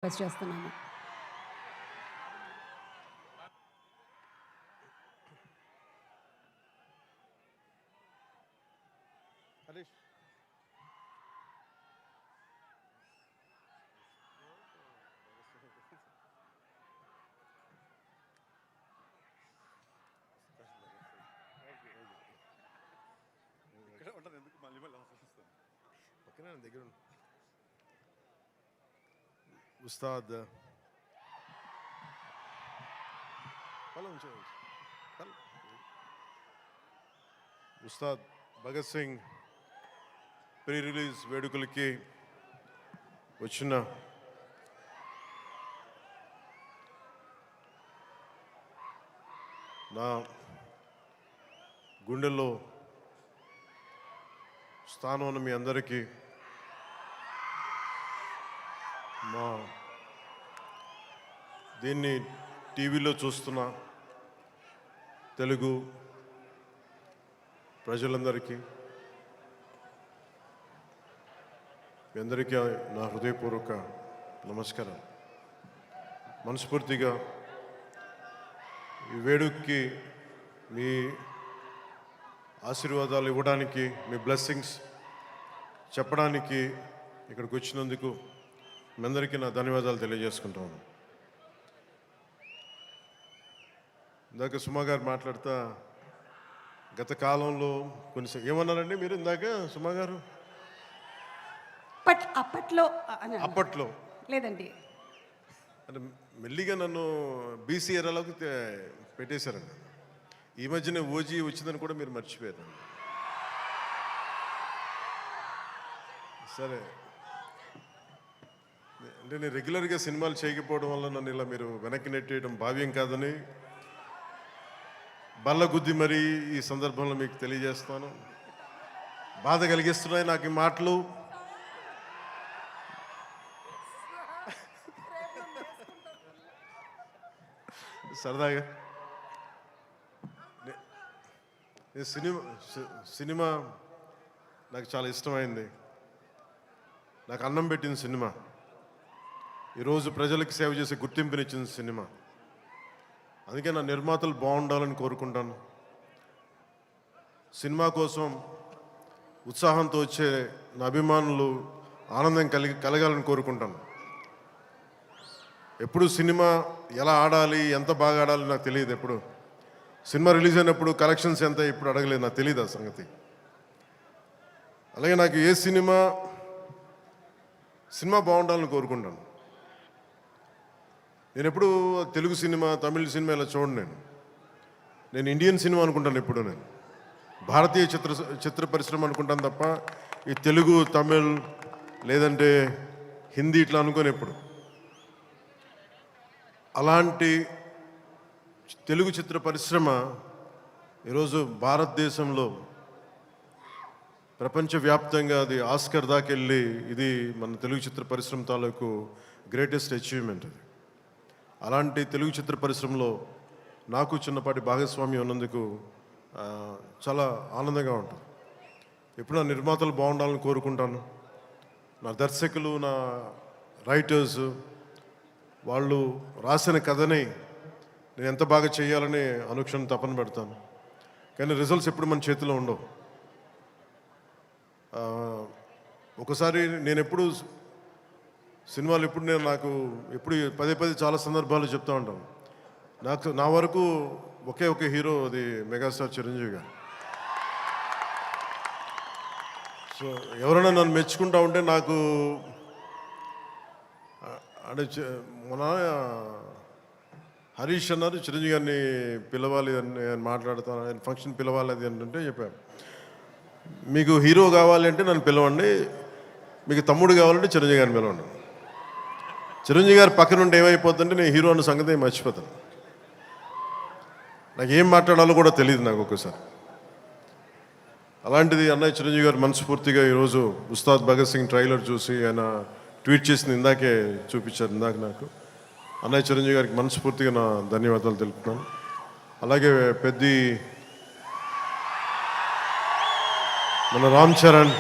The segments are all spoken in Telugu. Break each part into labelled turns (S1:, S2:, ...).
S1: రిక్వెస్ట్ చేస్తున్నాను.
S2: దగ్గర ఉస్తాద్ ఉస్తాద్ భగత్ సింగ్ ప్రీ రిలీజ్ వేడుకలకి వచ్చిన నా గుండెల్లో స్థానం ఉన్న మీ అందరికీ మా దీన్ని టీవీలో చూస్తున్న తెలుగు ప్రజలందరికీ మీ అందరికీ నా హృదయపూర్వక నమస్కారం. మనస్ఫూర్తిగా ఈ వేడుకకి మీ ఆశీర్వాదాలు ఇవ్వడానికి, మీ బ్లెస్సింగ్స్ చెప్పడానికి ఇక్కడికి వచ్చినందుకు మీ అందరికీ నా ధన్యవాదాలు తెలియజేసుకుంటాను. ఇందాక సుమా గారు మాట్లాడుతా గత కాలంలో కొన్ని ఏమన్నారండి మీరు ఇందాక సుమా గారు? అప్పట్లో
S1: లేదండి,
S2: అంటే మెల్లిగా నన్ను బీసీ ఎరాలోకి పెట్టేశారండి. ఈ మధ్యనే ఓజీ వచ్చిందని కూడా మీరు మర్చిపోయారు. సరే, అంటే నేను రెగ్యులర్గా సినిమాలు చేయకపోవడం వల్ల నన్ను ఇలా మీరు వెనక్కి నెట్టేయడం భావ్యం కాదని బల్లగుద్ది మరీ ఈ సందర్భంలో మీకు తెలియజేస్తాను. బాధ కలిగిస్తున్నాయి నాకు ఈ మాటలు. సరదాగా సినిమా నాకు చాలా ఇష్టమైంది. నాకు అన్నం పెట్టిన సినిమా, ఈరోజు ప్రజలకు సేవ చేసే గుర్తింపునిచ్చిన సినిమా. అందుకే నా నిర్మాతలు బాగుండాలని కోరుకుంటాను. సినిమా కోసం ఉత్సాహంతో వచ్చే నా అభిమానులు ఆనందం కలగాలని కోరుకుంటాను. ఎప్పుడు సినిమా ఎలా ఆడాలి, ఎంత బాగా ఆడాలి నాకు తెలియదు. ఎప్పుడు సినిమా రిలీజ్ అయినప్పుడు కలెక్షన్స్ ఎంత ఇప్పుడు అడగలేదు, నాకు తెలియదు ఆ సంగతి. అలాగే నాకు ఏ సినిమా బాగుండాలని కోరుకుంటాను. నేను ఎప్పుడు తెలుగు సినిమా, తమిళ సినిమా ఇలా చూడండి. నేను ఇండియన్ సినిమా అనుకుంటాను. ఎప్పుడు నేను భారతీయ చిత్ర పరిశ్రమ అనుకుంటాను తప్ప ఈ తెలుగు, తమిళ్ లేదంటే హిందీ ఇట్లా అనుకోని ఎప్పుడు. అలాంటి తెలుగు చిత్ర పరిశ్రమ ఈరోజు భారతదేశంలో ప్రపంచవ్యాప్తంగా అది ఆస్కర్ దాకెళ్ళి ఇది మన తెలుగు చిత్ర పరిశ్రమ తాలూకు గ్రేటెస్ట్ అచీవ్మెంట్ అది. అలాంటి తెలుగు చిత్ర పరిశ్రమలో నాకు చిన్నపాటి భాగస్వామ్యం ఉన్నందుకు చాలా ఆనందంగా ఉంటుంది. ఎప్పుడు నా నిర్మాతలు బాగుండాలని కోరుకుంటాను. నా దర్శకులు, నా రైటర్స్ వాళ్ళు రాసిన కథని నేను ఎంత బాగా చేయాలని అనుక్షణం తపన పెడతాను. కానీ రిజల్ట్స్ ఎప్పుడు మన చేతిలో ఉండవు. ఒకసారి నేను ఎప్పుడు సినిమాలు నాకు పదే చాలా సందర్భాలు చెప్తూ ఉంటాను. నా వరకు ఒకే హీరో, అది మెగాస్టార్ చిరంజీవి గారు. సో ఎవరైనా నన్ను మెచ్చుకుంటా ఉంటే నాకు అంటే మన హరీష్ అన్నారు చిరంజీవి గారిని పిలవాలి అని నేను మాట్లాడుతాను, ఆయన ఫంక్షన్ పిలవాలి అది అంటే చెప్పాను, మీకు హీరో కావాలి అంటే నన్ను పిలవండి, మీకు తమ్ముడు కావాలంటే చిరంజీవి గారిని పిలవండి. చిరంజీవి గారు పక్కన ఉంటే ఏమైపోతుందంటే నేను హీరో అన్న సంగతి మర్చిపోతాను. నాకు ఏం మాట్లాడాలో కూడా తెలియదు నాకు ఒక్కసారి. అలాంటిది అన్నయ్య చిరంజీవి గారు మనస్ఫూర్తిగా ఈరోజు ఉస్తాద్ భగత్ సింగ్ ట్రైలర్ చూసి ఆయన ట్వీట్ చేసింది ఇందాకే చూపించారు. నాకు అన్నయ్య చిరంజీవి గారికి మనస్ఫూర్తిగా నా ధన్యవాదాలు తెలుపుతున్నాను. అలాగే మన రామ్ చరణ్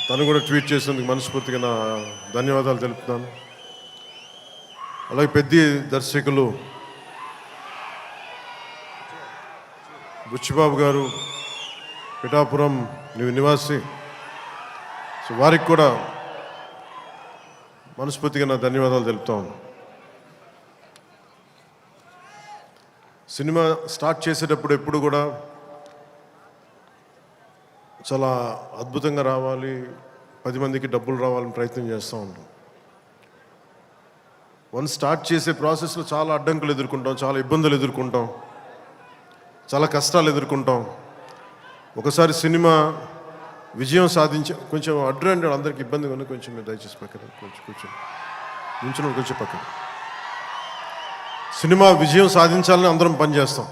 S2: తను కూడా ట్వీట్ చేసినందుకు మనస్ఫూర్తిగా నా ధన్యవాదాలు తెలుపుతున్నాను. అలాగే పెద్ద దర్శకులు బుచ్చిబాబు గారు, పిఠాపురం నివాసి, సో వారికి కూడా మనస్ఫూర్తిగా నా ధన్యవాదాలు తెలుపుతాను. సినిమా స్టార్ట్ చేసేటప్పుడు ఎప్పుడు కూడా చాలా అద్భుతంగా రావాలి, 10 మందికి డబ్బులు రావాలని ప్రయత్నం చేస్తూ ఉంటాం. వన్స్ స్టార్ట్ చేసే ప్రాసెస్లో చాలా అడ్డంకులు ఎదుర్కొంటాం, చాలా ఇబ్బందులు ఎదుర్కొంటాం, చాలా కష్టాలు ఎదుర్కొంటాం. ఒకసారి సినిమా విజయం సాధించ కొంచెం అడ్డు అందరికి ఇబ్బందిగా ఉంది, కొంచెం మీరు దయచేసి పక్కన కొంచెం నుంచుని కొంచెం పక్కన. సినిమా విజయం సాధించాలని అందరం పనిచేస్తాం.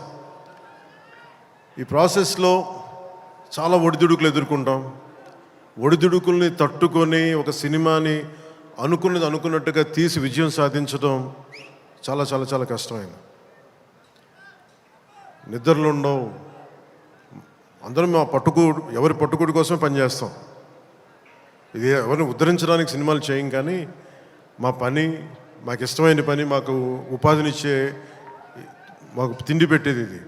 S2: ఈ ప్రాసెస్లో చాలా ఒడిదుడుకులు ఎదుర్కొంటాం. ఒడిదుడుకుల్ని తట్టుకొని ఒక సినిమాని అనుకున్నట్టుగా తీసి విజయం సాధించడం చాలా చాలా చాలా కష్టమైంది. నిద్రలు ఉండవు. అందరం మా ఎవరి పట్టుకోడి కోసమే పనిచేస్తాం. ఇది ఎవరిని ఉద్ధరించడానికి సినిమాలు చేయం, కానీ మా పని, మాకు ఇష్టమైన పని, మాకు ఉపాధినిచ్చే, మాకు తిండి పెట్టేది ఇది.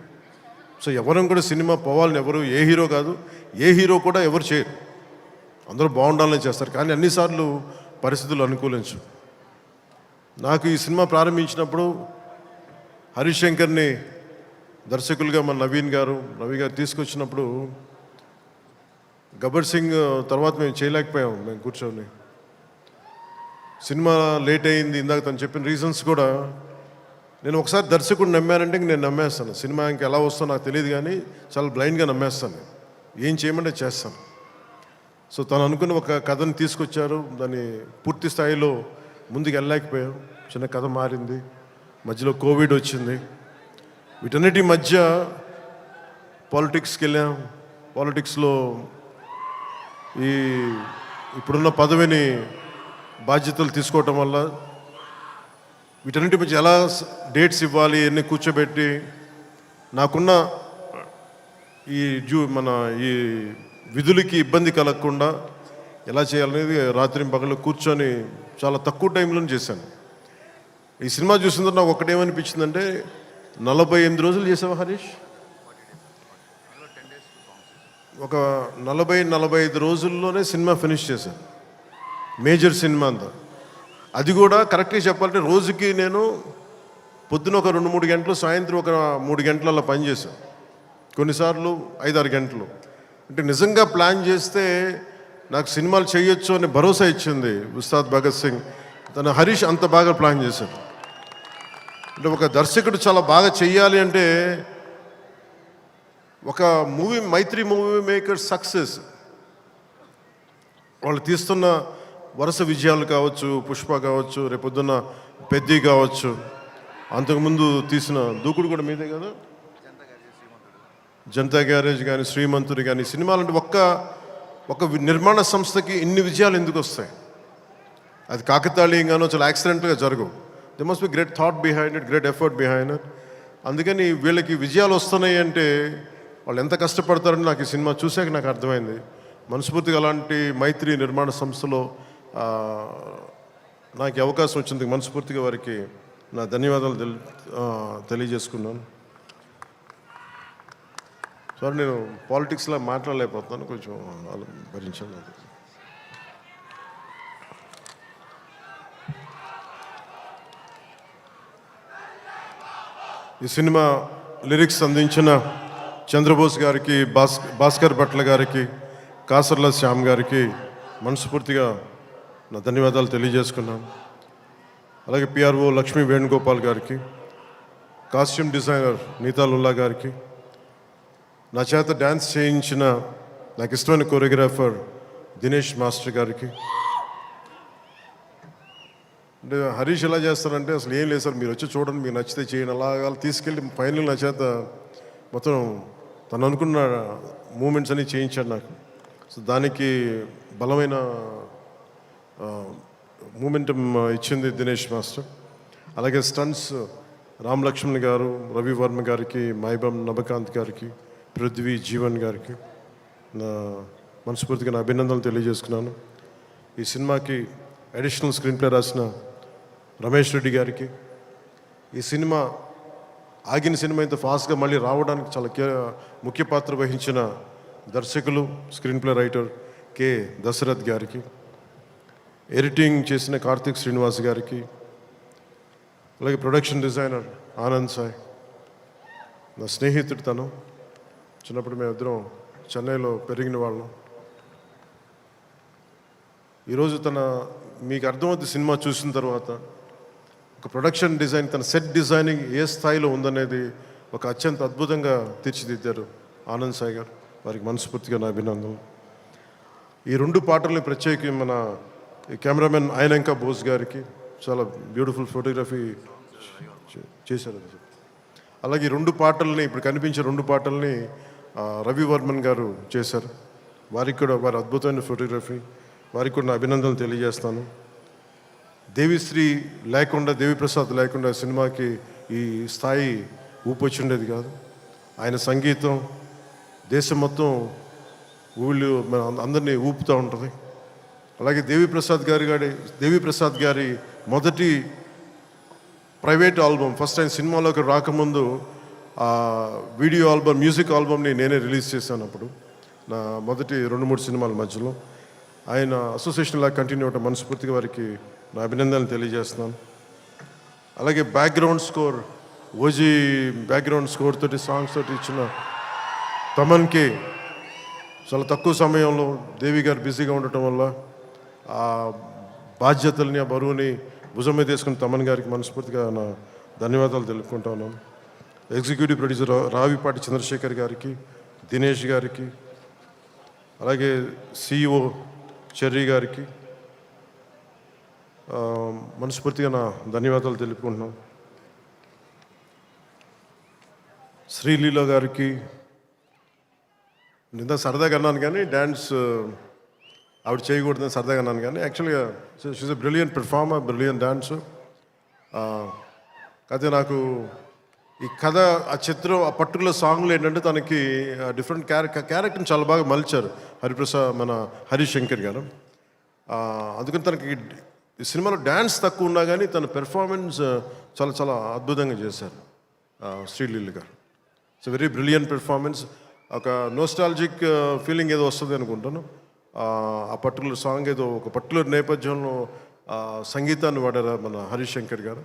S2: సో ఎవరం కూడా సినిమా పోవాలని ఎవరు, ఏ హీరో కాదు, ఏ హీరో కూడా ఎవరు చేయరు. అందరూ బాగుండాలని చేస్తారు, కానీ అన్నిసార్లు పరిస్థితులు అనుకూలించు. నాకు ఈ సినిమా ప్రారంభించినప్పుడు హరీష్ శంకర్ని దర్శకులుగా మన రవి గారు తీసుకొచ్చినప్పుడు గబ్బర్ సింగ్ తర్వాత మేము చేయలేకపోయాం. మేము కూర్చొని సినిమా లేట్ అయింది. ఇందాక తను చెప్పిన రీజన్స్ కూడా నేను ఒకసారి దర్శకుడు నమ్మానంటే నేను నమ్మేస్తాను. సినిమా ఇంకా ఎలా వస్తుందో నాకు తెలియదు, కానీ చాలా బ్లైండ్గా నమ్మేస్తాను. ఏం చేయమంటే చేస్తాను. సో తను అనుకున్న ఒక కథను తీసుకొచ్చారు, దాన్ని పూర్తి స్థాయిలో ముందుకు వెళ్ళలేకపోయాం. చిన్న కథ మారింది, మధ్యలో కోవిడ్ వచ్చింది. వీటన్నిటి మధ్య పాలిటిక్స్కి వెళ్ళాం. పాలిటిక్స్లో ఇప్పుడున్న పదవిని బాధ్యతలు తీసుకోవటం వల్ల వీటన్నిటి మధ్య ఎలా డేట్స్ ఇవ్వాలి అన్నీ కూర్చోబెట్టి నాకున్న ఈ విధులకి ఇబ్బంది కలగకుండా ఎలా చేయాలనేది రాత్రి పగలు కూర్చొని చాలా తక్కువ టైంలో చేశాను. ఈ సినిమా చూసిన తర్వాత నాకు ఒకటేమనిపించిందంటే, 48 రోజులు చేసావా హరీష్? ఒక 40-45 రోజుల్లోనే సినిమా ఫినిష్ చేశాను. మేజర్ సినిమా అంతా. అది కూడా కరెక్ట్గా చెప్పాలంటే రోజుకి నేను పొద్దున ఒక 2-3 గంటలు, సాయంత్రం ఒక 3 గంటలలో పనిచేశాను. కొన్నిసార్లు 5-6 గంటలు. అంటే నిజంగా ప్లాన్ చేస్తే నాకు సినిమాలు చేయొచ్చు అనే భరోసా ఇచ్చింది ఉస్తాద్ భగత్ సింగ్. తను హరీష్ అంత బాగా ప్లాన్ చేశాడు. అంటే ఒక దర్శకుడు చాలా బాగా చెయ్యాలి అంటే ఒక మైత్రి మూవీ మేకర్ సక్సెస్, వాళ్ళు తీస్తున్న వరుస విజయాలు కావచ్చు, పుష్ప కావచ్చు, రేపొద్దున్న పెద్ది కావచ్చు, అంతకుముందు తీసిన దూకుడు కూడా మీదే కదా, జనతా గ్యారేజ్ కానీ, శ్రీమంతుడు కానీ, సినిమాలు అంటే ఒక నిర్మాణ సంస్థకి ఇన్ని విజయాలు ఎందుకు వస్తాయి? అది కాకతాళీయంగానో చాలా యాక్సిడెంట్గా జరగవు. They must be great thought behind it, great effort behind it. అందుకని వీళ్ళకి విజయాలు వస్తున్నాయి అంటే వాళ్ళు ఎంత కష్టపడతారని నాకు ఈ సినిమా చూశాక నాకు అర్థమైంది. మనస్ఫూర్తిగా అలాంటి మైత్రి నిర్మాణ సంస్థలో నాకు అవకాశం వచ్చింది. మనస్ఫూర్తిగా వారికి నా ధన్యవాదాలు తెలియజేసుకున్నాను. సార్, నేను పాలిటిక్స్లో మాట్లాడలేకపోతున్నాను, కొంచెం భరించండి. ఈ సినిమా లిరిక్స్ అందించిన చంద్రబోస్ గారికి, భాస్కర్ భట్ల గారికి, కాసర్ల శ్యామ్ గారికి మనస్ఫూర్తిగా నా ధన్యవాదాలు తెలియజేసుకున్నాను. అలాగే పిఆర్ఓ లక్ష్మీ వేణుగోపాల్ గారికి, కాస్ట్యూమ్ డిజైనర్ నీతాలుల్లా గారికి, నా చేత డ్యాన్స్ చేయించిన నాకు ఇష్టమైన కొరియోగ్రాఫర్ దినేష్ మాస్టర్ గారికి. అంటే హరీష్ ఎలా చేస్తారంటే అసలు ఏం లేదు సార్, మీరు వచ్చి చూడండి, మీకు నచ్చితే చేయండి, అలాగా తీసుకెళ్ళి ఫైనల్ నా చేత మొత్తం తను అనుకున్న మూమెంట్స్ అన్నీ చేయించాడు నాకు. సో దానికి బలమైన మూమెంటం ఇచ్చింది దినేష్ మాస్టర్. అలాగే స్టంట్స్ రామ్ లక్ష్మణ్ గారు, రవి వర్మ గారికి, మైబమ్ నబకాంత్ గారికి, పృథ్వీ జీవన్ గారికి మనస్ఫూర్తిగా నా అభినందనలు తెలియజేసుకున్నాను. ఈ సినిమాకి అడిషనల్ స్క్రీన్ ప్లే రాసిన రమేష్ రెడ్డి గారికి, ఈ సినిమా ఆగిన సినిమా ఇంత ఫాస్ట్గా మళ్ళీ రావడానికి చాలా ముఖ్య పాత్ర వహించిన దర్శకులు, screen play writer K Dashrath గారికి, ఎడిటింగ్ చేసిన కార్తిక్ శ్రీనివాస్ గారికి, అలాగే ప్రొడక్షన్ డిజైనర్ ఆనంద్ సాయ్, నా స్నేహితుడు తను. చిన్నప్పుడు మేమిద్దరం చెన్నైలో పెరిగిన వాళ్ళం. ఈరోజు మీకు అర్థమవుతుంది సినిమా చూసిన తర్వాత ఒక ప్రొడక్షన్ డిజైన్, తన సెట్ డిజైనింగ్ ఏ స్థాయిలో ఉందనేది ఒక అత్యంత అద్భుతంగా తీర్చిదిద్దారు ఆనంద్ సాయి గారు. వారికి మనస్ఫూర్తిగా నా అభినందనలు. ఈ 2 పాటల్ని ప్రత్యేకి మన కెమెరామెన్ ఆయనంక బోస్ గారికి చాలా బ్యూటిఫుల్ ఫోటోగ్రఫీ చేశారు. అలాగే ఈ 2 పాటల్ని, ఇప్పుడు కనిపించే 2 పాటల్ని రవి వర్మన్ గారు చేశారు. వారికి కూడా వారి అద్భుతమైన ఫోటోగ్రఫీ, వారికి కూడా నా అభినందనలు తెలియజేస్తాను. దేవిశ్రీ లేకుండా, దేవిప్రసాద్ లేకుండా సినిమాకి ఈ స్థాయి ఊపొచ్చుండేది కాదు. ఆయన సంగీతం దేశం మొత్తం అందరినీ ఊపుతూ ఉంటుంది. అలాగే దేవిప్రసాద్ గారి మొదటి ప్రైవేట్ ఆల్బమ్, ఫస్ట్ టైం సినిమాలోకి రాకముందు వీడియో ఆల్బమ్, మ్యూజిక్ ఆల్బమ్ని నేనే రిలీజ్ చేశాను. అప్పుడు నా మొదటి 2-3 సినిమాల మధ్యలో ఆయన అసోసియేషన్ లాగా కంటిన్యూ అవటం మనస్ఫూర్తిగా వారికి నా అభినందనలు తెలియజేస్తున్నాను. అలాగే background score, OG background score తోటి, సాంగ్స్ తోటి ఇచ్చిన తమన్కి చాలా తక్కువ సమయంలో దేవి గారు బిజీగా ఉండటం వల్ల ఆ బాధ్యతల్ని, ఆ బరువుని భుజం మీద వేసుకుని తమన్ గారికి మనస్ఫూర్తిగా నా ధన్యవాదాలు తెలుపుకుంటా ఉన్నాను. ఎగ్జిక్యూటివ్ ప్రొడ్యూసర్ రావిపాటి చంద్రశేఖర్ గారికి, దినేష్ గారికి, అలాగే సిఇఓ చెర్రీ గారికి మనస్ఫూర్తిగా నా ధన్యవాదాలు తెలుపుకుంటున్నాను. శ్రీలీల గారికి నిన్న సరదాగా అన్నాను, కానీ డ్యాన్స్ ఆవిడ చేయకూడదని సరదాగా అన్నాను, కానీ యాక్చువల్గా she is a brilliant performer, brilliant dancer. అయితే నాకు ఈ కథ, ఆ చిత్రం, ఆ పర్టికులర్ సాంగ్లో ఏంటంటే తనకి డిఫరెంట్ క్యారెక్టర్ని చాలా బాగా మలిచారు మన హరిశంకర్ గారు. అందుకని తనకి ఈ సినిమాలో డ్యాన్స్ తక్కువ ఉన్నా కానీ తన పెర్ఫార్మెన్స్ చాలా చాలా అద్భుతంగా చేశారు శ్రీలీల గారు. It's very brilliant performance. ఒక నోస్టాలజిక్ ఫీలింగ్ ఏదో వస్తుంది అనుకుంటాను. ఆ పర్టికులర్ సాంగ్ ఏదో ఒక పర్టికులర్ నేపథ్యంలో సంగీతాన్ని వాడారు మన హరిశంకర్ గారు.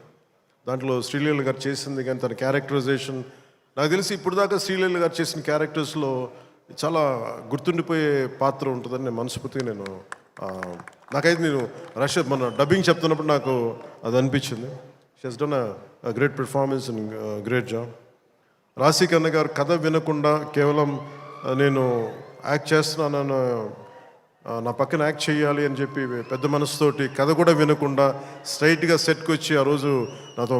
S2: దాంట్లో శ్రీలీల గారు చేసింది కానీ తన క్యారెక్టరైజేషన్, నాకు తెలిసి ఇప్పుడు దాకా శ్రీలీల గారు చేసిన క్యారెక్టర్స్లో చాలా గుర్తుండిపోయే పాత్ర ఉంటుందని నేను మనస్ఫూర్తిగా నాకైతే నేను మన డబ్బింగ్ చెప్తున్నప్పుడు నాకు అది అనిపించింది. She has done a great performance and great job. రాశి కన్న గారు కథ వినకుండా కేవలం నేను యాక్ట్ చేస్తున్నాను, నా పక్కన యాక్ట్ చేయాలి అని చెప్పి పెద్ద మనసుతోటి కథ కూడా వినకుండా స్ట్రైట్గా సెట్కి వచ్చి ఆ రోజు నాతో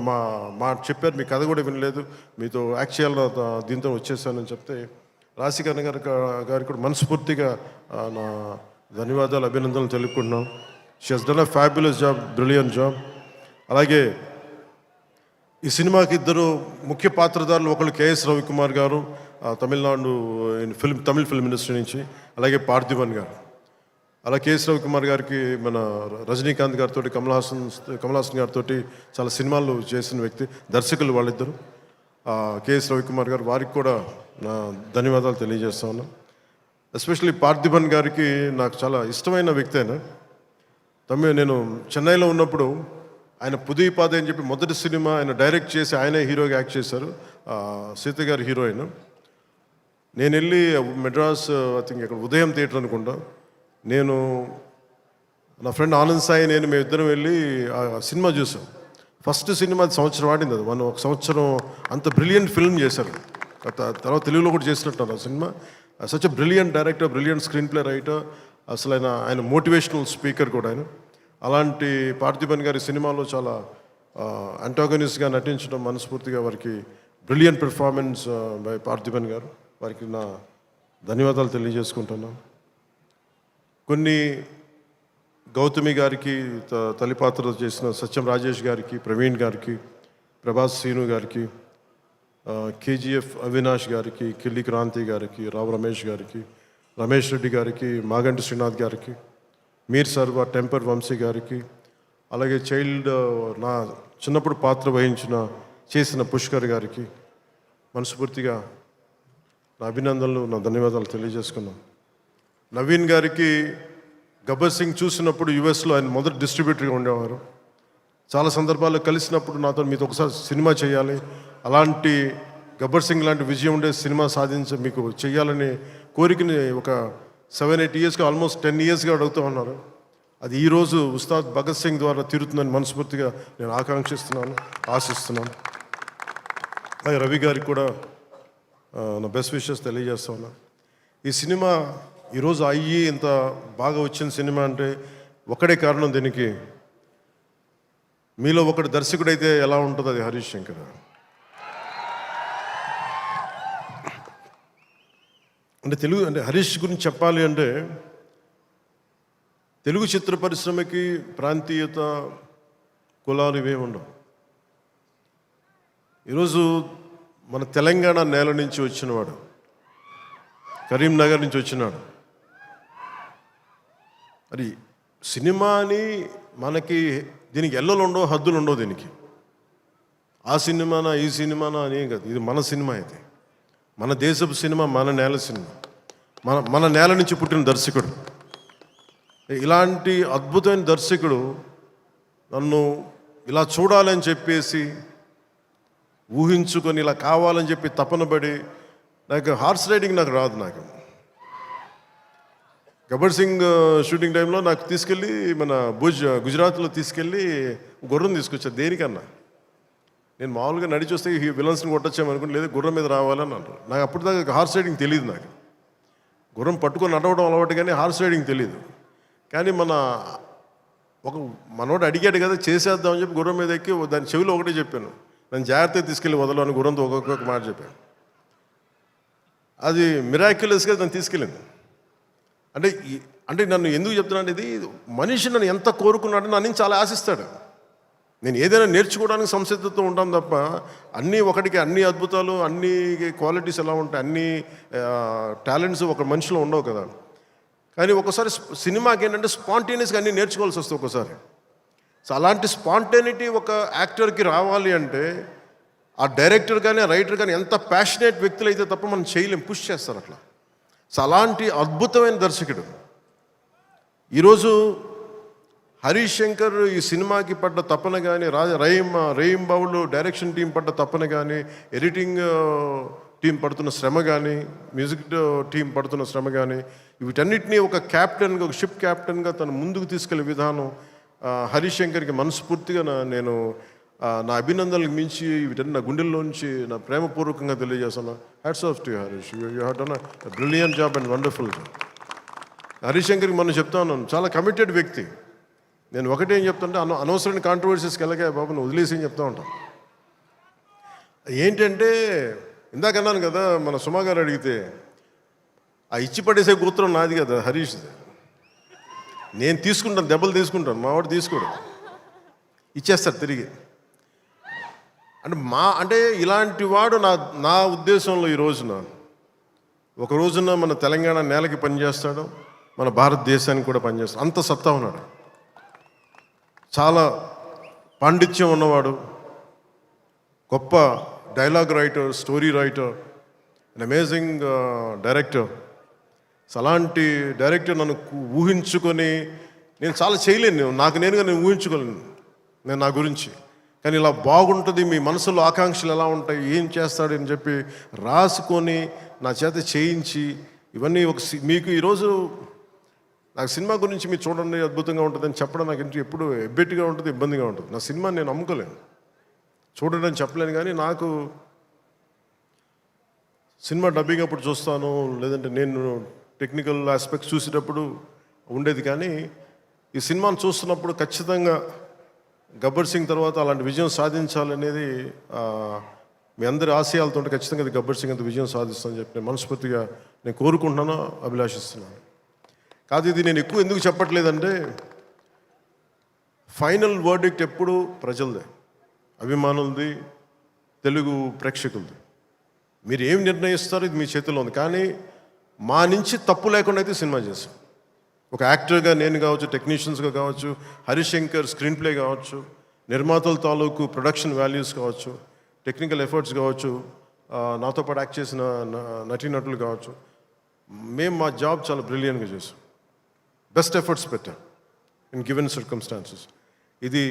S2: మా చెప్పారు, మీ కథ కూడా వినలేదు, మీతో యాక్ట్ చేయాలని దీంతో వచ్చేసానని చెప్తే రాశికన్న గారికి కూడా మనస్ఫూర్తిగా నా ధన్యవాదాలు, అభినందనలు తెలుపుకుంటున్నాం. She has done a fabulous job, brilliant job. అలాగే ఈ సినిమాకి 2 ముఖ్య పాత్రధారులు, ఒకళ్ళు కేఎస్ రవికుమార్ గారు తమిళనాడు తమిళ ఫిల్మ్ ఇండస్ట్రీ నుంచి, అలాగే పార్థిబన్ గారు. అలా కేఎస్ రవికుమార్ గారికి మన రజనీకాంత్ గారితో, కమల్ హాసన్ గారితో చాలా సినిమాలు చేసిన వ్యక్తి, దర్శకులు వాళ్ళిద్దరు. కేఎస్ రవికుమార్ గారు, వారికి కూడా నా ధన్యవాదాలు తెలియజేస్తా ఉన్నాను. ఎస్పెషల్లీ పార్థిబన్ గారికి నాకు చాలా ఇష్టమైన వ్యక్తి. నేను చెన్నైలో ఉన్నప్పుడు ఆయన పుదీపాదే అని చెప్పి మొదటి సినిమా ఆయన డైరెక్ట్ చేసి ఆయనే హీరోగా యాక్ట్ చేశారు, సీత గారి హీరోయిన్. నేను వెళ్ళి మెడ్రాస్, ఐ థింక్ ఇక్కడ ఉదయం థియేటర్ అనుకుంటా, నేను నా ఫ్రెండ్ ఆనంద్ సాయి మేమిద్దరం వెళ్ళి ఆ సినిమా చూసాం. ఫస్ట్ సినిమా సంవత్సరం ఆడింది, అది ఒక సంవత్సరం అంత బ్రిలియంట్ ఫిల్మ్ చేశారు. తర్వాత తెలుగులో కూడా చేసినట్టు ఆ cinema. Such a brilliant director, brilliant screen play writer, అసలు ఆయన మోటివేషనల్ స్పీకర్ కూడా ఆయన. అలాంటి పార్థిబన్ గారి సినిమాలో చాలా అంటాగనిస్ట్గా నటించడం మనస్ఫూర్తిగా వారికి బ్రిలియంట్ పెర్ఫార్మెన్స్ బై పార్థిబన్ గారు, వారికి నా ధన్యవాదాలు తెలియజేసుకుంటున్నాను. కొన్ని గౌతమి గారికి తల్లి పాత్ర చేసిన సత్యం రాజేష్ గారికి, ప్రవీణ్ గారికి, ప్రభాస్ సీను గారికి, కేజీఎఫ్ అవినాష్ గారికి, కిల్లి క్రాంతి గారికి, రావు రమేష్ గారికి, రమేష్ రెడ్డి గారికి, మాగంటి శ్రీనాథ్ గారికి, మీర్ సర్వ టెంపర్ వంశీ గారికి, అలాగే నా చిన్నప్పుడు పాత్ర చేసిన పుష్కర్ గారికి మనస్ఫూర్తిగా నా అభినందనలు, నా ధన్యవాదాలు తెలియజేసుకున్నాను. నవీన్ గారికి గబ్బర్ సింగ్ చూసినప్పుడు యుఎస్లో ఆయన మొదటి డిస్ట్రిబ్యూటర్గా ఉండేవారు. చాలా సందర్భాల్లో కలిసినప్పుడు నాతో మీతో ఒకసారి సినిమా చేయాలి, అలాంటి గబ్బర్ సింగ్ లాంటి విజయం ఉండే సినిమా మీకు చేయాలని కోరికని ఒక 7-8 ఇయర్స్గా, ఆల్మోస్ట్ 10 ఇయర్స్గా అడుగుతూ ఉన్నారు. అది ఈరోజు ఉస్తాద్ భగత్ సింగ్ ద్వారా తీరుతుందని మనస్ఫూర్తిగా నేను ఆకాంక్షిస్తున్నాను, ఆశిస్తున్నాను. అలాగే రవి గారికి కూడా నా బెస్ట్ విషెస్ తెలియజేస్తాను. ఈ సినిమా ఈరోజు అయ్యి ఇంత బాగా వచ్చిన సినిమా అంటే ఒకడే కారణం. దీనికి మీలో ఒకటి దర్శకుడైతే ఎలా ఉంటుందో అది హరీష్ శంకర్. అంటే హరీష్ గురించి చెప్పాలి అంటే తెలుగు చిత్ర పరిశ్రమకి ప్రాంతీయత, కులాలు ఇవే ఉండవు. ఈరోజు మన తెలంగాణ నేల నుంచి వచ్చినవాడు, కరీంనగర్ నుంచి వచ్చినాడు. అది సినిమాని మనకి దీనికి ఎల్లలు ఉండవు, హద్దులు ఉండవు. దీనికి ఆ సినిమానా ఈ సినిమానా అని కాదు, ఇది మన సినిమా. ఇది మన దేశపు సినిమా, మన నేల సినిమా, మన నేల నుంచి పుట్టిన దర్శకుడు. ఇలాంటి అద్భుతమైన దర్శకుడు నన్ను ఇలా చూడాలని చెప్పేసి ఊహించుకొని ఇలా కావాలని చెప్పి తపన పడి, నాకు హార్స్ రైడింగ్ నాకు రాదు. నాకు గబ్బర్ సింగ్ షూటింగ్ టైంలో నాకు తీసుకెళ్ళి మన గుజరాత్లో తీసుకెళ్ళి గుర్రం తీసుకొచ్చారు. దేనికన్నా నేను మామూలుగా నడిచి వస్తే ఈ విలన్స్ని కొట్టచ్చామనుకుంటే, లేదు గుర్రం మీద రావాలని అంటారు. నాకు అప్పటిదాకా హార్స్ రైడింగ్ తెలియదు. నాకు గుర్రం పట్టుకొని నడవడం అలవాటు, కానీ హార్స్ రైడింగ్ తెలియదు. కానీ మనోడు అడిగాడు కదా, చేసేద్దామని చెప్పి గుర్రం మీద ఎక్కి దాని చెవిలో ఒకటే చెప్పాను, నన్ను జాగ్రత్తగా తీసుకెళ్ళి వదలని గుర్రంతో ఒక్కొక్క మాట చెప్పాను. అది మిరాక్యులస్గా నన్ను తీసుకెళ్ళింది. అంటే నన్ను ఎందుకు చెప్తున్నాను, ఇది మనిషి నన్ను ఎంత కోరుకున్నాడో నన్ను చాలా ఆశిస్తాడు. నేను ఏదైనా నేర్చుకోవడానికి సంసిద్ధతో ఉంటాను తప్ప అన్నీ ఒకటికి అన్ని అద్భుతాలు, అన్ని క్వాలిటీస్ ఎలా ఉంటాయి, అన్ని టాలెంట్స్ ఒక మనిషిలో ఉండవు కదా. కానీ ఒకసారి సినిమాకి ఏంటంటే స్పాంటేనియస్గా అన్నీ నేర్చుకోవాల్సి వస్తుంది ఒకసారి. సో అలాంటి స్పాంటేనిటీ ఒక యాక్టర్కి రావాలి అంటే ఆ డైరెక్టర్ కానీ రైటర్ కానీ ఎంత ప్యాషనేట్ వ్యక్తులు అయితే తప్ప మనం చేయలేం, పుష్ చేస్తారు అట్లా. సో అలాంటి అద్భుతమైన దర్శకుడు ఈరోజు హరీష్ శంకర్ ఈ సినిమాకి పడ్డ తపన కానీ, రహీం బాబులు డైరెక్షన్ టీం పడ్డ తపన కానీ, ఎడిటింగ్ టీం పడుతున్న శ్రమ కానీ, మ్యూజిక్ టీం పడుతున్న శ్రమ కానీ, వీటన్నిటినీ ఒక క్యాప్టెన్గా, ఒక షిప్ క్యాప్టెన్గా తను ముందుకు తీసుకెళ్లే విధానం హరీష్ శంకర్కి మనస్ఫూర్తిగా నేను నా అభినందనలకు మించి వీటన్ని నా గుండెల్లోంచి నా ప్రేమపూర్వకంగా తెలియజేస్తాను. Hats off to you Harish, you have done a brilliant job and wonderful job. Harish శంకర్కి మనం చెప్తా ఉన్నాను, చాలా కమిటెడ్ వ్యక్తి. నేను ఒకటేం చెప్తుంటే అనవసరమైన కాంట్రవర్సీస్కి వెళ్ళగా బాబు నువ్వు వదిలేసి అని చెప్తా ఉంటాను. ఏంటంటే ఇందాక అన్నాను కదా, మన సుమా గారు అడిగితే ఆ ఇచ్చి పడేసే గోత్రం నాది కదా హరీష్. నేను తీసుకుంటాను, దెబ్బలు తీసుకుంటాను, మా వాడు తీసుకోడు, ఇచ్చేస్తాడు తిరిగి. అంటే ఇలాంటి వాడు నా ఉద్దేశంలో ఈ రోజున ఒక రోజున మన తెలంగాణ నేలకి పనిచేస్తాడు, మన భారతదేశానికి కూడా పనిచేస్తాడు. అంత సత్తా ఉన్నాడు, చాలా పాండిత్యం ఉన్నవాడు, గొప్ప dialogue writer, story writer, and amazing director. అలాంటి డైరెక్టర్ నన్ను ఊహించుకొని నేను చాలా చేయలేను, నేను ఊహించుకోలేను నేను నా గురించి. కానీ ఇలా బాగుంటుంది, మీ మనసులో ఆకాంక్షలు ఎలా ఉంటాయి, ఏం చేస్తాడు అని చెప్పి రాసుకొని నా చేత చేయించి ఇవన్నీ మీకు ఈరోజు నాకు సినిమా గురించి మీరు చూడండి అద్భుతంగా ఉంటుందని చెప్పడం నాకు ఎప్పుడు ఎబ్బెట్టుగా ఉంటుంది, ఇబ్బందిగా ఉంటుంది. నా సినిమా నేను అమ్ముకోలేను, చూడడం చెప్పలేను. కానీ నాకు సినిమా డబ్బింగ్ అప్పుడు చూస్తాను, లేదంటే నేను టెక్నికల్ ఆస్పెక్ట్స్ చూసేటప్పుడు ఉండేది. కానీ ఈ సినిమాను చూస్తున్నప్పుడు ఖచ్చితంగా గబ్బర్ సింగ్ తర్వాత అలాంటి విజయం సాధించాలనేది మీ అందరి ఆశయాలతో ఖచ్చితంగా ఇది గబ్బర్ సింగ్ అంత విజయం సాధిస్తానని చెప్పి నేను మనస్ఫూర్తిగా నేను కోరుకుంటున్నాను, అభిలాషిస్తున్నాను. కాదు ఇది నేను ఎక్కువ ఎందుకు చెప్పట్లేదంటే ఫైనల్ వర్డిక్ట్ ఎప్పుడు ప్రజలదే, అభిమానులది, తెలుగు ప్రేక్షకులది. మీరు ఏం నిర్ణయిస్తారో ఇది మీ చేతిలో ఉంది. కానీ మా నుంచి తప్పు లేకుండా అయితే సినిమా చేశాం. ఒక యాక్టర్గా నేను కావచ్చు, టెక్నీషియన్స్గా కావచ్చు, హరిశంకర్ స్క్రీన్ ప్లే కావచ్చు, నిర్మాతల తాలూకు ప్రొడక్షన్ వాల్యూస్ కావచ్చు, టెక్నికల్ ఎఫర్ట్స్ కావచ్చు, నాతో పాటు యాక్ట్ చేసిన నటీనటులు కావచ్చు, మేము మా జాబ్ చాలా బ్రిలియంట్గా చేసాం. బెస్ట్ ఎఫర్ట్స్ పెట్టాం ఇన్ గివెన్ సర్కమ్స్టాన్సెస్. ఇది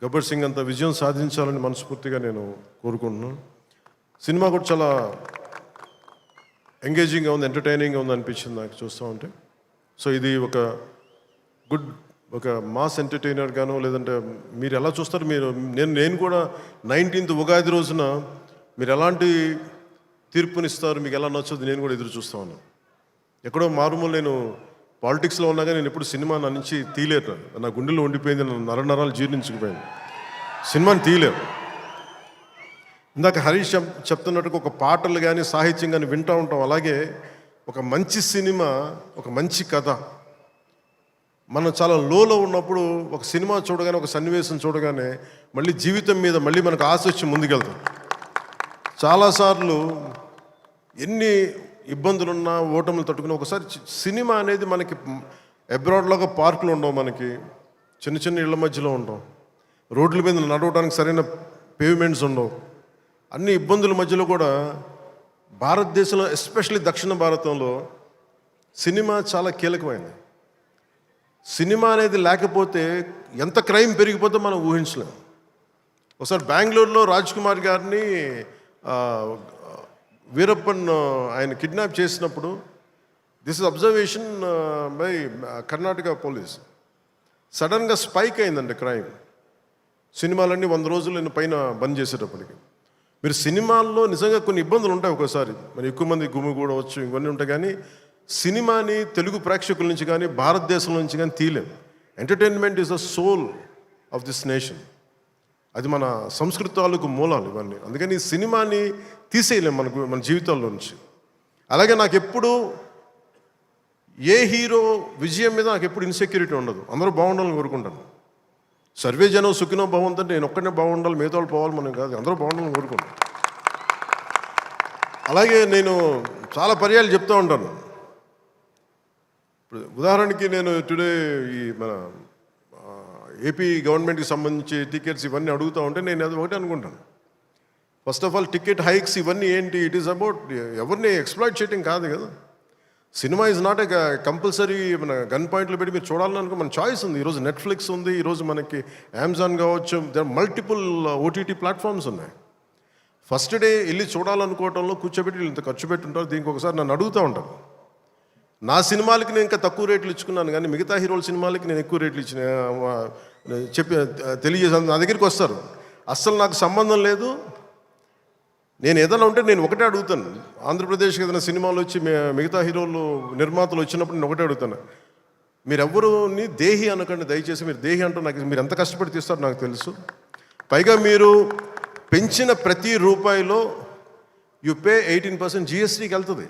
S2: గబ్బర్ సింగ్ అంత విజయం సాధించాలని మనస్ఫూర్తిగా నేను కోరుకుంటున్నాను. సినిమా కూడా చాలా ఎంగేజింగ్గా ఉంది, ఎంటర్టైనింగ్గా ఉంది అనిపించింది నాకు చూస్తూ ఉంటే. సో ఇది ఒక గుడ్, ఒక మాస్ ఎంటర్టైనర్గాను, లేదంటే మీరు ఎలా చూస్తారు, నేను కూడా 19th ఉగాది రోజున మీరు ఎలాంటి తీర్పునిస్తారు, మీకు ఎలా నచ్చదు నేను కూడా ఎదురు చూస్తూ ఉన్నాను. ఎక్కడో మారుమూల నేను పాలిటిక్స్లో ఉన్నాగా నేను ఎప్పుడు సినిమా నా నుంచి తీయలేరు, నా గుండెలో ఉండిపోయింది, నరనరాలు జీర్ణించుకుపోయింది, సినిమాని తీయలేరు. ఇందాక హరీష్ చెప్తున్నట్టుగా ఒక పాటలు కానీ సాహిత్యం కానీ వింటూ ఉంటాం. అలాగే ఒక మంచి సినిమా, ఒక మంచి కథ, మనం చాలా లోలో ఉన్నప్పుడు ఒక సినిమా చూడగానే, ఒక సన్నివేశం చూడగానే మళ్ళీ జీవితం మీద మళ్ళీ మనకు ఆశ వచ్చి ముందుకెళ్తాం. చాలాసార్లు ఎన్ని ఇబ్బందులున్నా, ఓటములు తట్టుకుని ఒకసారి సినిమా అనేది మనకి అబ్రాడ్లాగా పార్కులు ఉండవు, మనకి చిన్న చిన్న ఇళ్ల మధ్యలో ఉంటాం, రోడ్ల మీద నడవడానికి సరైన పేవ్మెంట్స్ ఉండవు, అన్ని ఇబ్బందుల మధ్యలో కూడా భారతదేశంలో, ఎస్పెషల్లీ దక్షిణ భారతంలో సినిమా చాలా కీలకమైంది. సినిమా అనేది లేకపోతే ఎంత క్రైమ్ పెరిగిపోతే మనం ఊహించలేము. ఒకసారి బెంగళూరులో రాజ్ కుమార్ గారిని వీరప్పన్ ఆయన కిడ్నాప్ చేసినప్పుడు, this is observation by Karnataka police, సడన్గా స్పైక్ అయిందండి క్రైమ్. సినిమాలన్నీ 100 రోజులు పైన బంద్ చేసేటప్పటికి. మీరు సినిమాల్లో నిజంగా కొన్ని ఇబ్బందులు ఉంటాయి, ఒకసారి మరి ఎక్కువ మంది గుమిగూడవచ్చు, ఇవన్నీ ఉంటాయి, కానీ సినిమాని తెలుగు ప్రేక్షకుల నుంచి కానీ భారతదేశం నుంచి కానీ తీయలేం. Entertainment is the soul of this nation. అది మన సంస్కృతాలకు మూలాలు ఇవన్నీ. అందుకని ఈ సినిమాని తీసేయలేం మన జీవితాల్లో నుంచి. అలాగే నాకు ఎప్పుడు ఏ హీరో విజయం మీద నాకు ఎప్పుడు ఇన్సెక్యూరిటీ ఉండదు. అందరూ బాగుండాలని కోరుకుంటాను. సర్వే జనం సుఖినో భవంతంటే నేను ఒక్కనే బాగుండాలి, మిగతా వాళ్ళు పోవాలి మనం కాదు, అందరూ బాగుండాలని కోరుకుంటాను. అలాగే నేను చాలా పర్యాలు చెప్తూ ఉంటాను. ఇప్పుడు ఉదాహరణకి నేను టుడే ఈ మన ఏపీ గవర్నమెంట్కి సంబంధించి టికెట్స్ ఇవన్నీ అడుగుతూ ఉంటే నేను అది ఒకటే అనుకుంటాను. First of all ticket hikes ఇవన్నీ ఏంటి, ఇట్ ఈస్ అబౌట్ ఎవరిని ఎక్స్ప్లాయిట్ చేయడం కాదు కదా. Cinema is not a compulsory మన గన్ పాయింట్లు పెట్టి మీరు చూడాలని అనుకో, మన చాయిస్ ఉంది. ఈరోజు నెట్ఫ్లిక్స్ ఉంది, ఈరోజు మనకి అమెజాన్ కావచ్చు, దర్ మల్టిపుల్ ఓటీటీ ప్లాట్ఫామ్స్ ఉన్నాయి. ఫస్ట్ డే వెళ్ళి చూడాలనుకోవటంలో కూర్చోబెట్టి ఇంత ఖర్చు పెట్టుంటారు. దీనికి ఒకసారి నన్ను అడుగుతూ ఉంటాను. నా సినిమాలకి నేను ఇంకా తక్కువ రేట్లు ఇచ్చుకున్నాను, కానీ మిగతా హీరోల సినిమాలకి నేను ఎక్కువ రేట్లు ఇచ్చిన చెప్పి తెలియజేసాను. నా దగ్గరికి వస్తారు, అస్సలు నాకు సంబంధం లేదు, నేను ఏదైనా ఉంటే నేను ఒకటే అడుగుతాను. ఆంధ్రప్రదేశ్కి ఏదైనా సినిమాలు వచ్చి మిగతా హీరోలు నిర్మాతలు వచ్చినప్పుడు నేను ఒకటే అడుగుతాను, మీరెవ్వరూని దేహి అనకండి దయచేసి. మీరు దేహి అంటూ నాకు మీరు ఎంత కష్టపడి తీస్తారో నాకు తెలుసు. పైగా మీరు పెంచిన ప్రతి రూపాయిలో యు పే 18% జిఎస్టీకి వెళ్తుంది.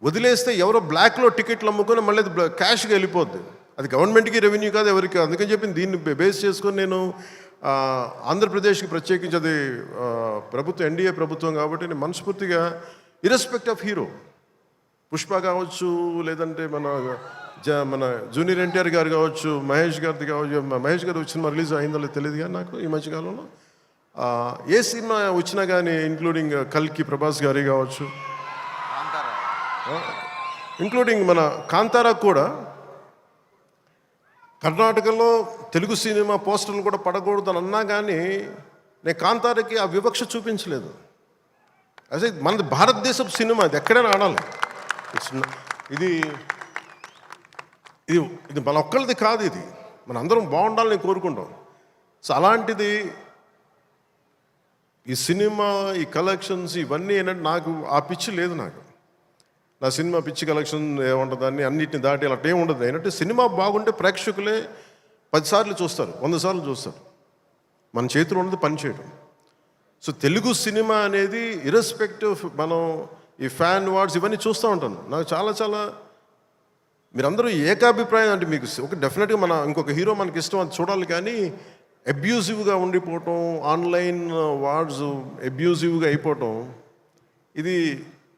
S2: వదిలేస్తే ఎవరో బ్లాక్లో టికెట్లు అమ్ముకొని మళ్ళీ అది క్యాష్గా వెళ్ళిపోద్ది. అది గవర్నమెంట్కి రెవెన్యూ కాదు, ఎవరికి. అందుకని చెప్పి దీన్ని బేస్ చేసుకొని నేను ఆంధ్రప్రదేశ్కి ప్రత్యేకించి అది ప్రభుత్వం, ఎన్డీఏ ప్రభుత్వం కాబట్టి నేను మనస్ఫూర్తిగా ఇర్రెస్పెక్ట్ ఆఫ్ హీరో, పుష్ప కావచ్చు, లేదంటే మన జూనియర్ ఎన్టీఆర్ గారు కావచ్చు, మహేష్ గారిది కావచ్చు. మహేష్ గారు వచ్చిన రిలీజ్ అయిందో లేదో తెలియదు కానీ నాకు ఈ మధ్యకాలంలో ఏ సినిమా వచ్చినా కానీ, ఇంక్లూడింగ్ కల్కి ప్రభాస్ గారి కావచ్చు, ఇంక్లూడింగ్ మన కాంతారా కూడా, కర్ణాటకలో తెలుగు సినిమా పోస్టర్లు కూడా పడకూడదు అని అన్నా కానీ నేను కాంతారకి ఆ వివక్ష చూపించలేదు. అదే మనది భారతదేశపు సినిమా, ఇది ఎక్కడైనా ఆడాలి. ఇది ఇది ఇది మన ఒక్కరిది కాదు, ఇది మన అందరం బాగుండాలని కోరుకుంటాం. సో అలాంటిది ఈ సినిమా, ఈ కలెక్షన్స్ ఇవన్నీ ఏంటంటే నాకు ఆ పిచ్చి లేదు. నాకు నా సినిమా పిచ్చి కలెక్షన్ ఏముంటుందని అన్నిటిని దాటి అలా ఏమి ఉండదు. ఏంటంటే సినిమా బాగుంటే ప్రేక్షకులే 10 సార్లు చూస్తారు, 100 సార్లు చూస్తారు. మన చేతిలో ఉన్నది పని చేయడం. సో తెలుగు సినిమా అనేది ఇర్రెస్పెక్టివ్, మనం ఈ ఫ్యాన్ వార్డ్స్ ఇవన్నీ చూస్తూ ఉంటాను. నాకు చాలా చాలా మీరందరూ ఏకాభిప్రాయం అంటే మీకు ఒక డెఫినెట్గా మన ఇంకొక హీరో మనకి ఇష్టం, అది చూడాలి. కానీ అబ్యూజివ్గా ఉండిపోవటం, ఆన్లైన్ వార్డ్స్ అబ్యూజివ్గా అయిపోవటం, ఇది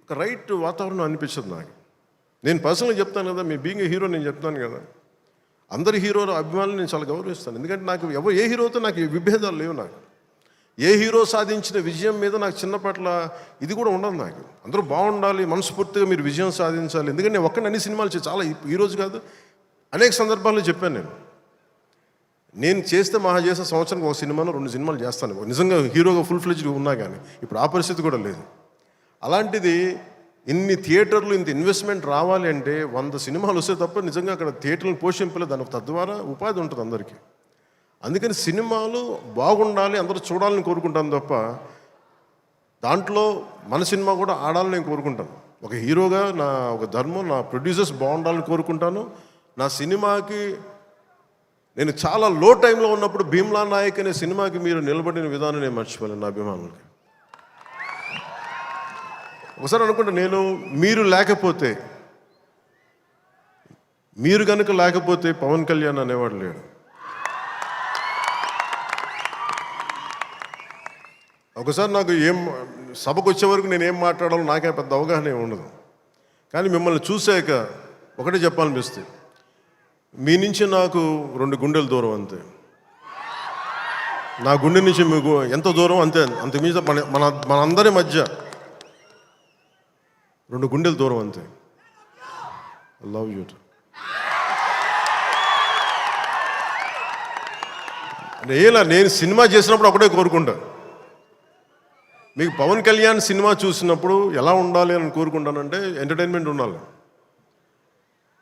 S2: ఒక రైట్ వాతావరణం అనిపించదు నాకు. నేను పర్సనల్గా చెప్తాను కదా, మీ బీయింగ్ ఏ హీరో నేను చెప్తాను కదా, అందరి హీరోల అభిమానులు నేను చాలా గౌరవిస్తాను. ఎందుకంటే నాకు ఏ హీరోతో నాకు విభేదాలు లేవు. నాకు ఏ హీరో సాధించిన విజయం మీద నాకు చిన్నపట్ల ఇది కూడా ఉండదు. నాకు అందరూ బాగుండాలి, మనస్ఫూర్తిగా మీరు విజయం సాధించాలి. ఎందుకంటే నేను ఒక్కడిని అన్ని సినిమాలు చాలా ఈరోజు కాదు, అనేక సందర్భాల్లో చెప్పాను. నేను చేస్తే మహా చేసే సంవత్సరానికి ఒక సినిమాను 2 సినిమాలు చేస్తాను, నిజంగా హీరోగా ఫుల్ ఫ్లెడ్జ్గా ఉన్నా. కానీ ఇప్పుడు ఆ పరిస్థితి కూడా లేదు. అలాంటిది ఇన్ని థియేటర్లు ఇంత ఇన్వెస్ట్మెంట్ రావాలి అంటే 100 సినిమాలు వస్తే తప్ప నిజంగా అక్కడ థియేటర్లను పోషింపలేదు. దానికి తద్వారా ఉపాధి ఉంటుంది అందరికీ. అందుకని సినిమాలు బాగుండాలి, అందరూ చూడాలని కోరుకుంటాను తప్ప దాంట్లో మన సినిమా కూడా ఆడాలని నేను కోరుకుంటాను. ఒక హీరోగా నా ఒక ధర్మం, నా ప్రొడ్యూసర్స్ బాగుండాలని కోరుకుంటాను. నా సినిమాకి నేను చాలా లో టైంలో ఉన్నప్పుడు భీమ్లా నాయక్ అనే సినిమాకి మీరు నిలబడిన విధానం నేను మర్చిపోలేను నా అభిమానులకి. ఒకసారి అనుకుంటా, నేను మీరు కనుక లేకపోతే పవన్ కళ్యాణ్ అనేవాడు లేడు. ఒకసారి నాకు సభకు వచ్చే వరకు నేను ఏం మాట్లాడాలో నాకే పెద్ద అవగాహన ఉండదు. కానీ మిమ్మల్ని చూశాక ఒకటే చెప్పాలనిపిస్తుంది, మీ నుంచి నాకు 2 గుండెల దూరం అంతే. నా గుండె నుంచి మీకు ఎంత దూరం అంత మీద మనందరి మధ్య 2 గుండెల దూరం అంతే. I love you. నేను సినిమా చేసినప్పుడు ఒకటే కోరుకుంటా, మీకు పవన్ కళ్యాణ్ సినిమా చూసినప్పుడు ఎలా ఉండాలి అని కోరుకుంటానంటే ఎంటర్టైన్మెంట్ ఉండాలి.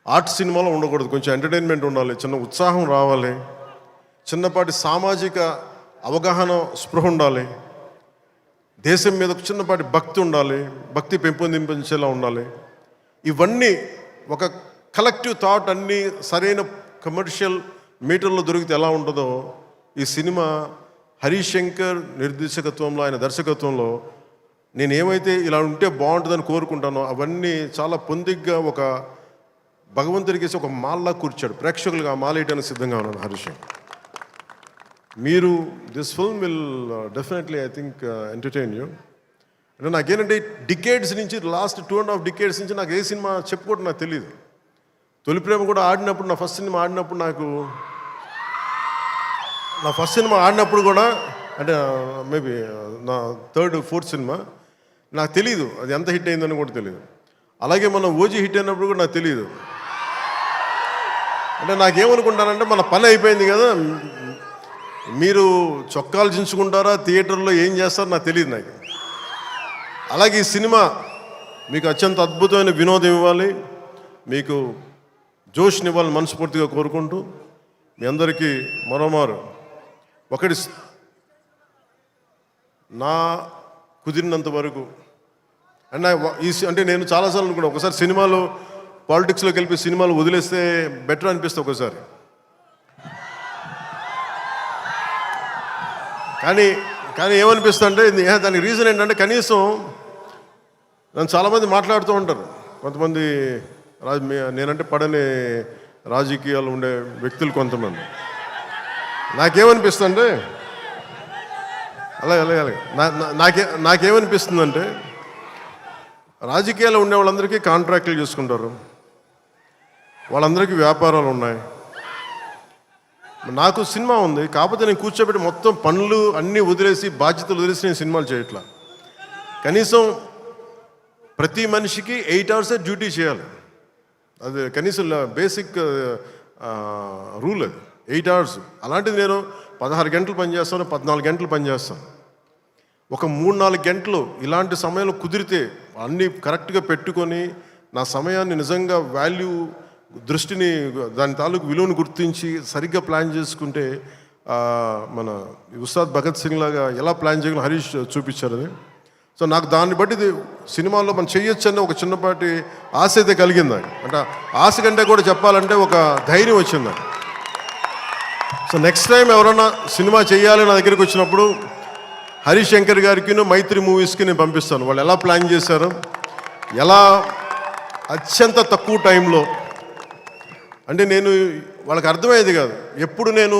S2: ఆర్ట్ సినిమాలో ఉండకూడదు, కొంచెం ఎంటర్టైన్మెంట్ ఉండాలి, చిన్న ఉత్సాహం రావాలి, చిన్నపాటి సామాజిక అవగాహన స్పృహ ఉండాలి, దేశం మీద చిన్నపాటి భక్తి ఉండాలి, భక్తి పెంపొందించేలా ఉండాలి. ఇవన్నీ ఒక కలెక్టివ్ థాట్ అన్నీ సరైన కమర్షియల్ మీటర్లో దొరికితే ఎలా ఉంటుందో ఈ సినిమా హరీష్ శంకర్ నిర్దేశకత్వంలో, ఆయన దర్శకత్వంలో నేను ఏమైతే ఇలా ఉంటే బాగుంటుందని కోరుకుంటానో అవన్నీ చాలా పొందిగ్గా ఒక భగవంతుడికి ఒక మాల్లా కూర్చాడు. ప్రేక్షకులుగా ఆ మాల వేయడానికి సిద్ధంగా ఉన్నాను హరీష్ శంకర్. మీరు this film will definitely I think entertain you. అంటే నాకేంటంటే డికేడ్స్ నుంచి లాస్ట్ 2.5 డికేడ్స్ నుంచి నాకు ఏ సినిమా చెప్పుకోవడం నాకు తెలియదు. తొలి ప్రేమ కూడా ఆడినప్పుడు, నా ఫస్ట్ సినిమా ఆడినప్పుడు కూడా అంటే మేబీ నా 3rd, 4th సినిమా నాకు తెలియదు అది ఎంత హిట్ అయిందని కూడా తెలియదు. అలాగే మన ఓజీ హిట్ అయినప్పుడు కూడా నాకు తెలియదు. అంటే నాకేమనుకుంటానంటే మన పని అయిపోయింది కదా, మీరు చొక్కాలు చించుకుంటారా, థియేటర్లో ఏం చేస్తారో నాకు తెలియదు నాకు. అలాగే ఈ సినిమా మీకు అత్యంత అద్భుతమైన వినోదం ఇవ్వాలి, మీకు జోష్నివ్వాలని మనస్ఫూర్తిగా కోరుకుంటూ మీ అందరికీ మరోమారు ఒకటి నా కుదిరినంత వరకు అంటే నేను చాలాసార్లు అనుకున్నాను, ఒకసారి సినిమాలో పాలిటిక్స్లోకి వెళ్ళి సినిమాలు వదిలేస్తే బెటర్ అనిపిస్తుంది ఒకసారి. కానీ ఏమనిపిస్తుంది అంటే దానికి రీజన్ ఏంటంటే కనీసం నన్ను చాలామంది మాట్లాడుతూ ఉంటారు, కొంతమంది నేనంటే పడని రాజకీయాలు ఉండే వ్యక్తులు కొంతమంది. నాకేమనిపిస్తుందంటే అలాగే నాకేమనిపిస్తుందంటే రాజకీయాలు ఉండే వాళ్ళందరికీ కాంట్రాక్టులు చేసుకుంటారు, వాళ్ళందరికీ వ్యాపారాలు ఉన్నాయి. నాకు సినిమా ఉంది, కాకపోతే నేను కూర్చోబెట్టి మొత్తం పనులు అన్నీ వదిలేసి బాధ్యతలు వదిలేసి నేను సినిమాలు చేయట్లా. కనీసం ప్రతి మనిషికి 8 hours డ్యూటీ చేయాలి, అది కనీసం బేసిక్ రూల్, అది 8 hours. అలాంటిది నేను 16 గంటలు పనిచేస్తాను, 14 గంటలు పనిచేస్తాను. ఒక 3-4 గంటలు ఇలాంటి సమయంలో కుదిరితే అన్నీ కరెక్ట్గా పెట్టుకొని నా సమయాన్ని నిజంగా దృష్టిని దాని తాలూకు విలువను గుర్తించి సరిగ్గా ప్లాన్ చేసుకుంటే మన ఉస్తాద్ భగత్ సింగ్ లాగా ఎలా ప్లాన్ చేయగలం హరీష్ చూపించారు అది. సో నాకు దాన్ని బట్టి సినిమాలో మనం చేయొచ్చు అనే ఒక చిన్నపాటి ఆశ అయితే కలిగింది. అంటే ఆశ కంటే కూడా చెప్పాలంటే ఒక ధైర్యం వచ్చింది. సో నెక్స్ట్ టైం ఎవరైనా సినిమా చేయాలి నా దగ్గరికి వచ్చినప్పుడు హరీష్ శంకర్ గారికి మైత్రి మూవీస్కి నేను పంపిస్తాను. వాళ్ళు ఎలా ప్లాన్ చేశారు, ఎలా అత్యంత తక్కువ టైంలో, అంటే నేను వాళ్ళకి అర్థమయ్యేది కాదు, ఎప్పుడు నేను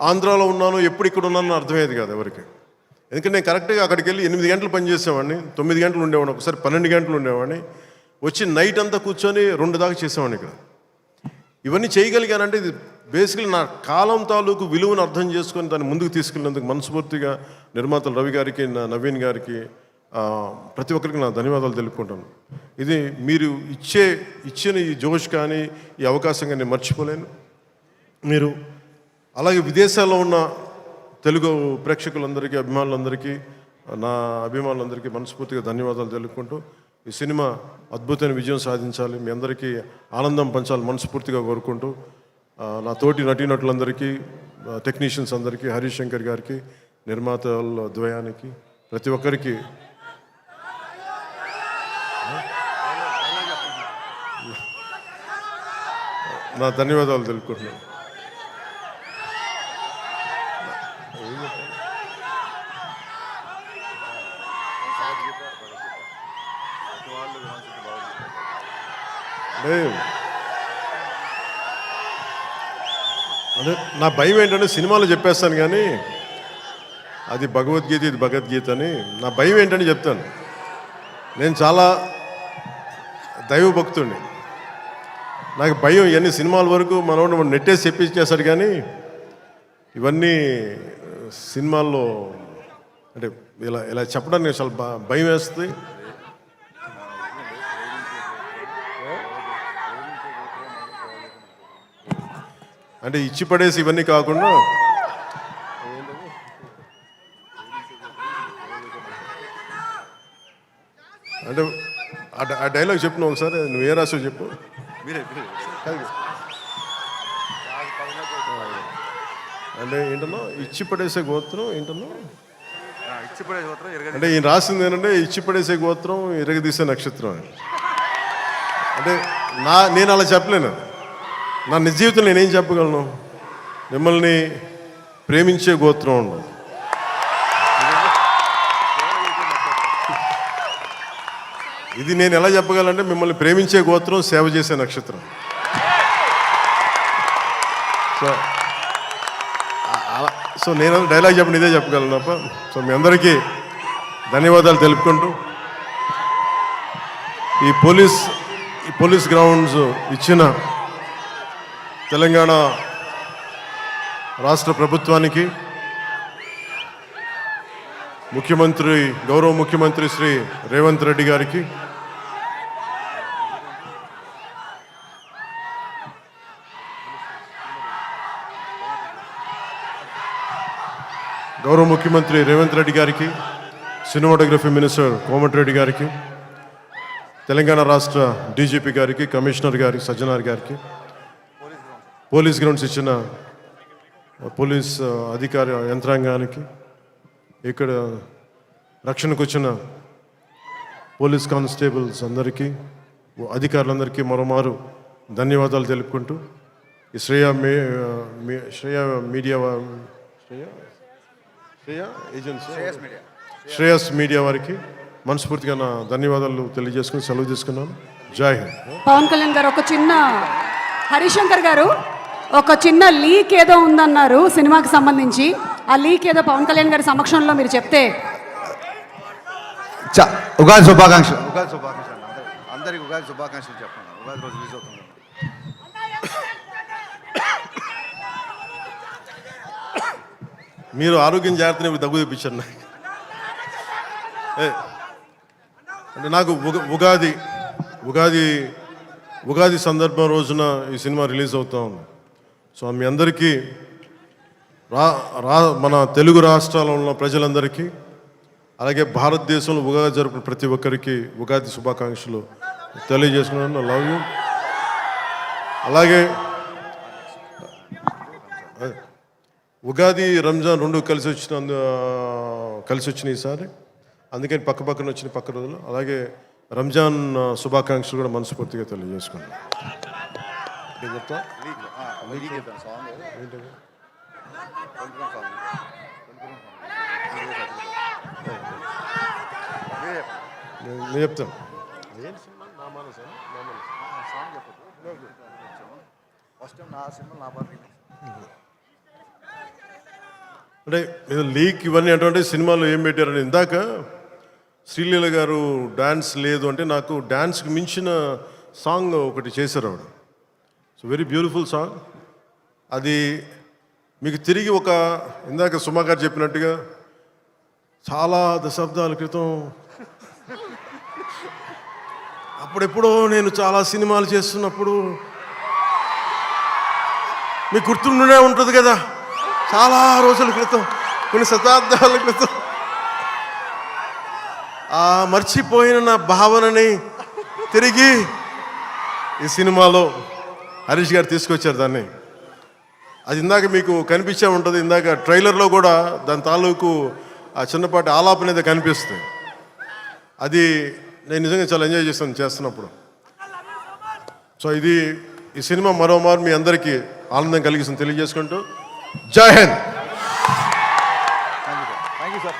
S2: ఆంధ్రాలో ఉన్నాను ఎప్పుడు ఇక్కడ ఉన్నాను అర్థమయ్యేది కాదు ఎవరికి. ఎందుకంటే నేను కరెక్ట్గా అక్కడికి వెళ్ళి 8 గంటలు పనిచేసేవాడిని, 9 గంటలు ఉండేవాడిని, ఒకసారి 12 గంటలు ఉండేవాడిని. వచ్చి నైట్ అంతా కూర్చొని 2 దాకా చేసేవాడిని ఇక్కడ. ఇవన్నీ చేయగలిగానంటే ఇది బేసికలీ నా కాలం తాలూకు విలువను అర్థం చేసుకొని దాన్ని ముందుకు తీసుకెళ్ళినందుకు మనస్ఫూర్తిగా నిర్మాతలు రవి గారికి, నవీన్ గారికి, ప్రతి ఒక్కరికి నా ధన్యవాదాలు తెలుపుకుంటాను. ఇది మీరు ఇచ్చిన ఈ జోష్ కానీ ఈ అవకాశం కానీ నేను మర్చిపోలేను. మీరు అలాగే విదేశాల్లో ఉన్న తెలుగు ప్రేక్షకులందరికీ, అభిమానులందరికీ, నా అభిమానులందరికీ మనస్ఫూర్తిగా ధన్యవాదాలు తెలుపుకుంటూ ఈ సినిమా అద్భుతమైన విజయం సాధించాలి, మీ అందరికీ ఆనందం పంచాలి మనస్ఫూర్తిగా కోరుకుంటూ నా తోటి నటీనటులందరికీ, టెక్నీషియన్స్ అందరికీ, హరీష్ శంకర్ గారికి, నిర్మాతల ద్వయానికి, ప్రతి ఒక్కరికి నా ధన్యవాదాలు తెలుపుకుంటున్నాను. అదే నా భయం ఏంటంటే సినిమాలో చెప్పేస్తాను కానీ అది భగవద్గీత, ఇది భగవద్గీత అని. నా భయం ఏంటని చెప్తాను. నేను చాలా దైవభక్తుడిని. నాకు భయం ఇవన్నీ సినిమాల వరకు మనోడు నెట్టేసి చెప్పించేశాడు కానీ ఇవన్నీ సినిమాల్లో అంటే ఇలా చెప్పడానికి చాలా భయం వేస్తుంది. అంటే ఇచ్చి పడేసి ఇవన్నీ కాకుండా అంటే ఆ డైలాగ్ చెప్పిన ఒకసారి, నువ్వు ఏ రాసో చెప్పు. అంటే ఏంటన్నా ఇచ్చి పడేసే గోత్రం ఏంటన్నా, అంటే ఈయన రాసింది ఏంటంటే ఇచ్చి పడేసే గోత్రం ఇరగదీసే నక్షత్రం అని. అంటే నేను అలా చెప్పలేను. నా నిజ జీవితంలో నేనేం చెప్పగలను? మిమ్మల్ని ప్రేమించే గోత్రం ఉండదు. ఇది నేను ఎలా చెప్పగలంటే మిమ్మల్ని ప్రేమించే గోత్రం, సేవ చేసే నక్షత్రం. సో నేను డైలాగ్ చెప్పండి ఇదే చెప్పగలను తప్ప. సో మీ అందరికీ ధన్యవాదాలు తెలుపుకుంటూ ఈ పోలీస్ గ్రౌండ్స్ ఇచ్చిన తెలంగాణ రాష్ట్ర ప్రభుత్వానికి, గౌరవ ముఖ్యమంత్రి శ్రీ రేవంత్ రెడ్డి గారికి, సినిమాటోగ్రఫీ మినిస్టర్ కోమటిరెడ్డి గారికి, తెలంగాణ రాష్ట్ర డీజీపీ గారికి, కమిషనర్ గారికి, సజ్జనార్ గారికి, పోలీస్ గ్రౌండ్స్ ఇచ్చిన పోలీస్ అధికార యంత్రాంగానికి, ఇక్కడ రక్షణకు వచ్చిన పోలీస్ కానిస్టేబుల్స్ అందరికీ, అధికారులందరికీ మరోమారు ధన్యవాదాలు తెలుపుకుంటూ ఈ శ్రేయస్ మీడియా వారికి మనస్ఫూర్తిగా నా ధన్యవాదాలు తెలియజేసుకుని సెలవు తీసుకున్నాను. జై హింద్.
S1: పవన్ కళ్యాణ్ గారు ఒక చిన్న, హరిశంకర్ గారు ఒక చిన్న లీక్ ఏదో ఉందన్నారు సినిమాకి సంబంధించి. ఆ లీక్ ఏదో పవన్ కళ్యాణ్ గారి సమక్షంలో మీరు చెప్తే.
S3: ఉగాది శుభాకాంక్షలు. అందరికి ఉగాది శుభాకాంక్షలు చెప్పండి. ఉగాది రోజు రిలీజ్ అవుతుంది.
S2: మీరు ఆరోగ్యం జాగ్రత్తని దగ్గు తెప్పించారు నాకు. అంటే నాకు ఉగాది సందర్భం రోజున ఈ సినిమా రిలీజ్ అవుతా ఉంది. సో మీ అందరికీ మన తెలుగు రాష్ట్రాల్లో ఉన్న ప్రజలందరికీ, అలాగే భారతదేశంలో ఉగాది జరుపుకున్న ప్రతి ఒక్కరికి ఉగాది శుభాకాంక్షలు తెలియజేసుకున్నాను. Love you. అలాగే ఉగాది, రంజాన్ రెండు కలిసి వచ్చినాయి ఈసారి. అందుకని పక్కన వచ్చిన పక్క రోజులు. అలాగే రంజాన్ శుభాకాంక్షలు కూడా మనస్ఫూర్తిగా తెలియజేసుకున్నాను. నేను చెప్తాను.
S3: ఫస్ట్ నా సినిమా నా పార్టీ
S2: అంటే ఇది లీక్ ఇవన్నీ అటువంటి సినిమాలో ఏం పెట్టారని ఇందాక శ్రీలీల గారు డ్యాన్స్ లేదు అంటే నాకు డ్యాన్స్కి మించిన సాంగ్ ఒకటి చేశారు ఆవిడ. So very beautiful song. అది మీకు తిరిగి ఒక ఇందాక సుమా గారు చెప్పినట్టుగా చాలా దశాబ్దాల క్రితం అప్పుడెప్పుడో నేను చాలా సినిమాలు చేస్తున్నప్పుడు మీకు గుర్తుండే ఉంటుంది కదా, చాలా రోజుల క్రితం, కొన్ని శతాబ్దాల క్రితం ఆ మర్చిపోయిన నా భావనని తిరిగి ఈ సినిమాలో హరీష్ గారు తీసుకొచ్చారు దాన్ని. అది ఇందాక మీకు కనిపించే ఉంటుంది, ఇందాక ట్రైలర్లో కూడా దాని తాలూకు ఆ చిన్నపాటి ఆలాపన అనేది కనిపిస్తుంది. అది నేను నిజంగా చాలా ఎంజాయ్ చేస్తున్నప్పుడు. సో ఇది ఈ సినిమా మరోమారు మీ అందరికీ ఆనందం కలిగిస్తుంది తెలియజేసుకుంటూ జై హింద్.
S3: Thank you sir.